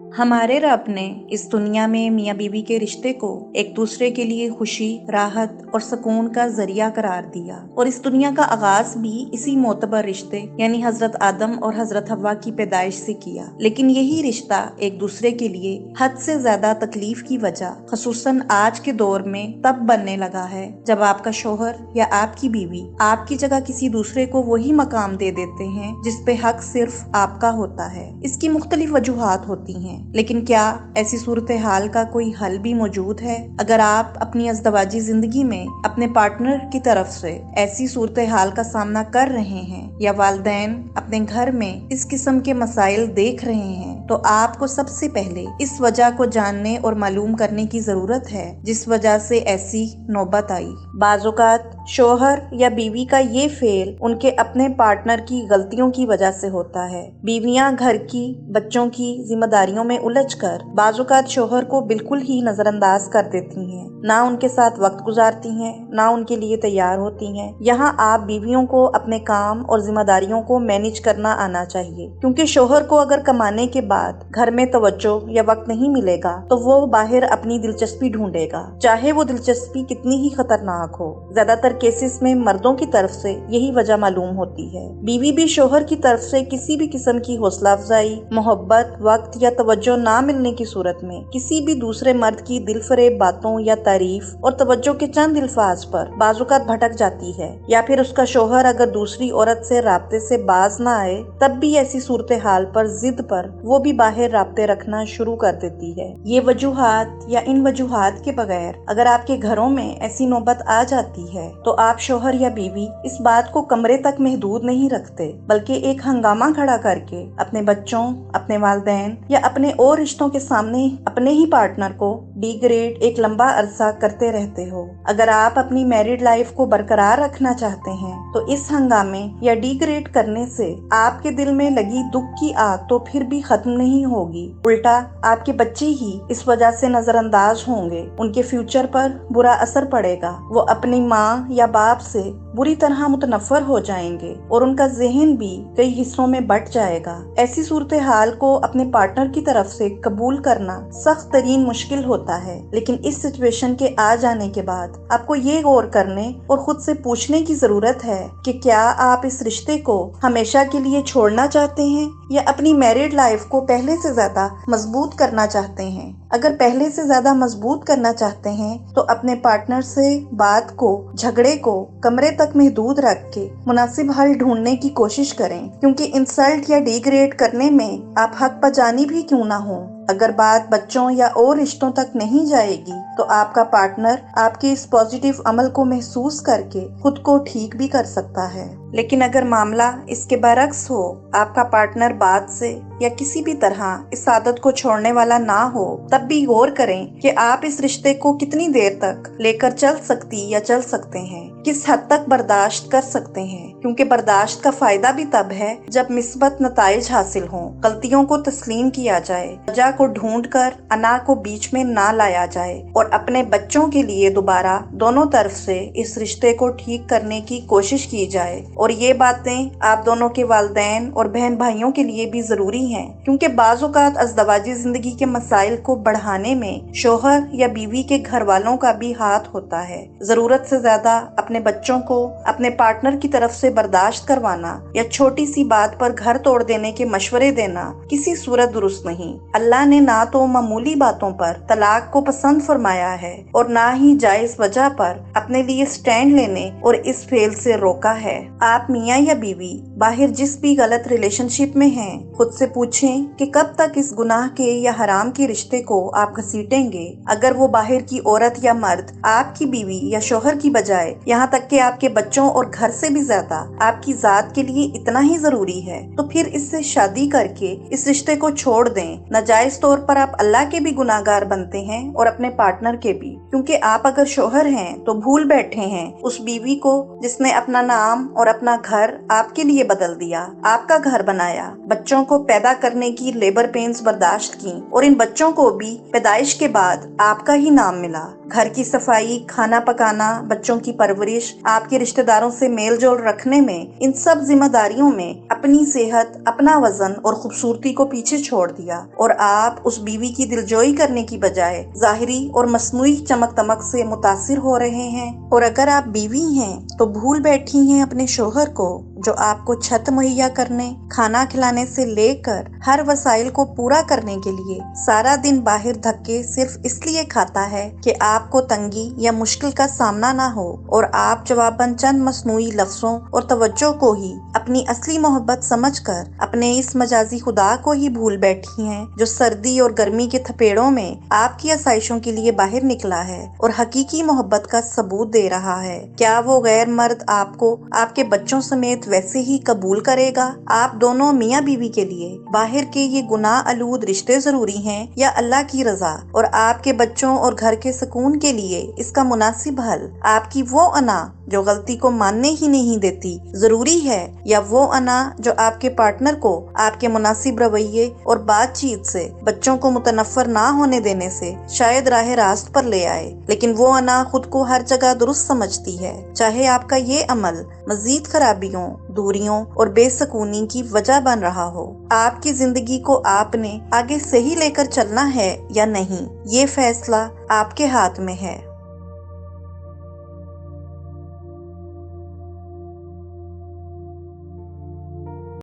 हमारे रब ने इस दुनिया में मियाँ बीवी के रिश्ते को एक दूसरे के लिए खुशी, राहत और सुकून का जरिया करार दिया और इस दुनिया का आगाज भी इसी मोतबर रिश्ते यानी हजरत आदम और हजरत हव्वा की पैदाइश से किया। लेकिन यही रिश्ता एक दूसरे के लिए हद से ज्यादा तकलीफ की वजह खसूसन आज के दौर में तब बनने लगा है जब आपका शोहर या आपकी बीवी आपकी जगह किसी दूसरे को वही मकाम दे देते हैं जिस पे हक सिर्फ आपका होता है। इसकी मुख्तलिफ वजूहात होती हैं, लेकिन क्या ऐसी सूरत हाल का कोई हल भी मौजूद है? अगर आप अपनी अज़दवाजी जिंदगी में अपने पार्टनर की तरफ से ऐसी सूरत हाल का सामना कर रहे हैं या वालिदैन अपने घर में इस किस्म के मसाइल देख रहे हैं, तो आपको सबसे पहले इस वजह को जानने और मालूम करने की जरूरत है जिस वजह से ऐसी नौबत आई। बाज़ौक़ात शोहर या बीवी का ये फेल उनके अपने पार्टनर की गलतियों की वजह से होता है। बीवियां घर की, बच्चों की जिम्मेदारियों में उलझकर बाज़ौक़ात शोहर को बिल्कुल ही नजरअंदाज कर देती हैं, ना उनके साथ वक्त गुजारती हैं, ना उनके लिए तैयार होती हैं। यहाँ आप बीवियों को अपने काम और जिम्मेदारियों को मैनेज करना आना चाहिए, क्योंकि शोहर को अगर कमाने के बाद घर में तवज्जो या वक्त नहीं मिलेगा तो वो बाहर अपनी दिलचस्पी ढूंढेगा, चाहे वो दिलचस्पी कितनी ही खतरनाक हो। ज्यादातर केसेस में मर्दों की तरफ से यही वजह मालूम होती है। बीवी भी शोहर की तरफ से किसी भी किस्म की हौसला अफजाई, मोहब्बत, वक्त या तवज्जो ना मिलने की सूरत में किसी भी दूसरे मर्द की दिलफरेब बातों या तारीफ और तवज्जो के चंद अल्फाज पर बाज़ौक़ात भटक जाती है, या फिर उसका शोहर अगर दूसरी औरत से राब्ते से बाज ना आए तब भी ऐसी सूरत हाल पर जिद पर वो भी बाहर राब्ते रखना शुरू कर देती है। ये वजूहात या इन वजूहात के बगैर अगर आपके घरों में ऐसी नौबत आ जाती है तो आप शोहर या बीवी इस बात को कमरे तक महदूद नहीं रखते, बल्कि एक हंगामा खड़ा करके अपने बच्चों, अपने वालिदैन या अपने और रिश्तों के सामने अपने ही पार्टनर को डिग्रेड एक लंबा अरसा करते रहते हो। अगर आप अपनी मैरिड लाइफ को बरकरार रखना चाहते हैं तो इस हंगामे या डिग्रेड करने से आपके दिल में लगी दुख की आग तो फिर भी खत्म नहीं होगी, उल्टा आपके बच्चे ही इस वजह से नजरअंदाज होंगे, उनके फ्यूचर पर बुरा असर पड़ेगा, वो अपनी माँ या बाप से बुरी तरह मुतनफर हो जाएंगे और उनका जहन भी कई हिस्सों में बट जाएगा। ऐसी सूरत हाल को अपने पार्टनर की तरफ से कबूल करना सख्त तरीन मुश्किल होता है, लेकिन इस सिचुएशन के आ जाने के बाद आपको ये गौर करने और खुद से पूछने की जरूरत है कि क्या आप इस रिश्ते को हमेशा के लिए छोड़ना चाहते हैं या अपनी मैरिड लाइफ को पहले से ज्यादा मजबूत करना चाहते हैं। अगर पहले से ज्यादा मजबूत करना चाहते हैं तो अपने पार्टनर से बात को, झगड़े को कमरे तक महदूद रख के मुनासिब हल ढूंढने की कोशिश करें, क्योंकि इंसल्ट या डिग्रेड करने में आप हक पजानी भी क्यों ना हो। अगर बात बच्चों या और रिश्तों तक नहीं जाएगी तो आपका पार्टनर आपके इस पॉजिटिव अमल को महसूस करके खुद को ठीक भी कर सकता है। लेकिन अगर मामला इसके बरक्स हो, आपका पार्टनर बात से या किसी भी तरह इस आदत को छोड़ने वाला ना हो, तब भी गौर करें कि आप इस रिश्ते को कितनी देर तक लेकर चल सकती या चल सकते हैं, किस हद तक बर्दाश्त कर सकते हैं, क्योंकि बर्दाश्त का फायदा भी तब है जब मिस्बत नताइज हासिल हों, गलतियों को तस्लीम किया जाए, वजह को ढूंढकर अना को बीच में ना लाया जाए और अपने बच्चों के लिए दोबारा दोनों तरफ से इस रिश्ते को ठीक करने की कोशिश की जाए। और ये बातें आप दोनों के वालिदैन और बहन भाइयों के लिए भी जरूरी हैं, क्योंकि बाज़ौक़ात अज़दवाजी जिंदगी के मसाइल को बढ़ाने में शोहर या बीवी के घर वालों का भी हाथ होता है। जरूरत से ज्यादा अपने बच्चों को अपने पार्टनर की तरफ से बर्दाश्त करवाना या छोटी सी बात पर घर तोड़ देने के मशवरे देना किसी सूरत दुरुस्त नहीं। अल्लाह ने ना तो मामूली बातों पर तलाक को पसंद फरमाया है और ना ही जायज वजह पर अपने लिए स्टैंड लेने और इस फेल से रोका है। आप मियाँ या बीवी बाहर जिस भी गलत रिलेशनशिप में हैं, खुद से पूछें कि कब तक इस गुनाह के या हराम के रिश्ते को आप घसीटेंगे। अगर वो बाहर की औरत या मर्द आपकी बीवी या शोहर की बजाय यहाँ तक कि आपके बच्चों और घर से भी ज्यादा आपकी जात के लिए इतना ही जरूरी है, तो फिर इससे शादी करके इस रिश्ते को छोड़ दें। नाजायज तौर पर आप अल्लाह के भी गुनाहगार बनते हैं और अपने पार्टनर के भी, क्योंकि आप अगर शोहर हैं तो भूल बैठे हैं उस बीवी को जिसने अपना नाम और अपना घर आपके लिए बदल दिया, आपका घर बनाया, बच्चों को पैदा करने की लेबर पेन्स बर्दाश्त की और इन बच्चों को भी पैदाइश के बाद आपका ही नाम मिला। घर की सफाई, खाना पकाना, बच्चों की परवरिश, आपके रिश्तेदारों से मेल जोल रखने में, इन सब जिम्मेदारियों में अपनी सेहत, अपना वजन और खूबसूरती को पीछे छोड़ दिया और आप उस बीवी की दिलजोई करने की बजाय ज़ाहिरी और मस्नूई चमक दमक से मुतासिर हो रहे हैं। और अगर आप बीवी हैं तो भूल बैठी हैं अपने शोहर को, जो आपको छत मुहैया करने, खाना खिलाने से लेकर हर वसाइल को पूरा करने के लिए सारा दिन बाहर धक्के सिर्फ इसलिए खाता है कि आपको तंगी या मुश्किल का सामना ना हो और आप जवाबन चंद मसनूई लफ्जों और तवज्जो को ही अपनी असली मोहब्बत समझकर अपने इस मजाजी खुदा को ही भूल बैठी हैं, जो सर्दी और गर्मी के थपेड़ों में आपकी आसाइशों के लिए बाहर निकला है और हकीकी मोहब्बत का सबूत दे रहा है। क्या वो गैर मर्द आपको आपके बच्चों समेत वैसे ही कबूल करेगा? आप दोनों मियाँ बीवी के लिए बाहर के ये गुनाह आलूद रिश्ते जरूरी हैं या अल्लाह की रजा और आपके बच्चों और घर के सुकून के लिए इसका मुनासिब हल आपकी वो अना जो गलती को मानने ही नहीं देती जरूरी है, या वो अना जो आपके पार्टनर को आपके मुनासिब रवैये और बातचीत से बच्चों को मुतनफर ना होने देने से शायद राह रास्त पर ले आए, लेकिन वो अना खुद को हर जगह दुरुस्त समझती है। चाहे आपका ये अमल मजीद खराबियों, दूरियों और बेसकूनी की वजह बन रहा हो, आपकी जिंदगी को आपने आगे सही लेकर चलना है या नहीं, ये फैसला आपके हाथ में है।